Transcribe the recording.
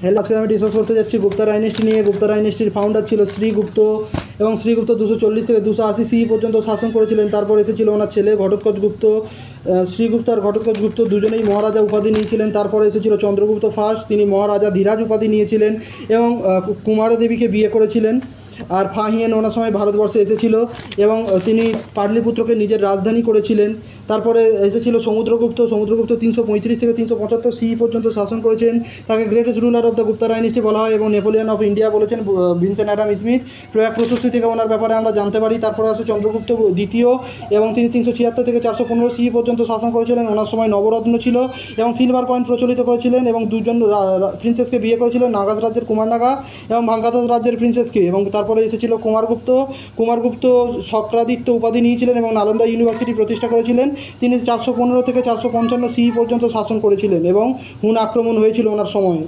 Hello, আজকে আমি discuss করতে যাচ্ছি গুপ্তা ডাইনেস্টি নিয়ে। গুপ্তা ডাইনেস্টির ফাউন্ডার ছিল শ্রীগুপ্ত এবং শ্রীগুপ্ত 240 থেকে 280 সি পর্যন্ত শাসন করেছিলেন। তারপর এসেছিল ওনার ছেলে ঘটোৎকচ গুপ্ত। শ্রীগুপ্ত আর ঘটোৎকচ গুপ্ত দুজনেই মহারাজা উপাধি নিয়েছিলেন। তারপরে এসেছিল চন্দ্রগুপ্ত ফার্স্ট, তিনি মহারাজা ধীরাজ উপাধি নিয়েছিলেন এবং কুমারদেবীকে বিয়ে করেছিলেন। আর ফাহিয়ান ওনার সময় ভারতবর্ষে এসেছিল এবং তিনি পাটলিপুত্রকে নিজের রাজধানী করেছিলেন। তারপরে এসেছিল সমুদ্রগুপ্ত। সমুদ্রগুপ্ত 335 থেকে 375 সি পর্যন্ত শাসন করেছেন। তাকে greatest ruler of the Gupta dynasty বলা হয় এবং নেপোলিয়ন অফ ইন্ডিয়া বলেছেন ভিনসেন্ট অ্যাডাম স্মিথ। প্রয়াগ প্রশস্তি থেকে ওনার ব্যাপারে আমরা জানতে পারি। তারপরে আসে চন্দ্রগুপ্ত দ্বিতীয় এবং তিনি 376 থেকে 415 সি পর্যন্ত শাসন করেছিলেন। ওনার সময় নবরত্ন ছিল এবং সিলভার কয়েন প্রচলিত করেছিলেন এবং দুজন প্রিন্সেসকে বিয়ে করেছিলেন, নাগাস রাজ্যের কুমারনাগা এবং ভাঙ্গাদাস রাজ্যের প্রিন্সেসকে। এবং তারপরে এসেছিল কুমারগুপ্ত। কুমারগুপ্ত শক্রাদিত্য উপাধি নিয়েছিলেন এবং নালন্দা ইউনিভার্সিটি প্রতিষ্ঠা করেছিলেন। তিনি 415 থেকে 455 সি পর্যন্ত শাসন করেছিলেন এবং হুন আক্রমণ হয়েছিল ওনার সময়।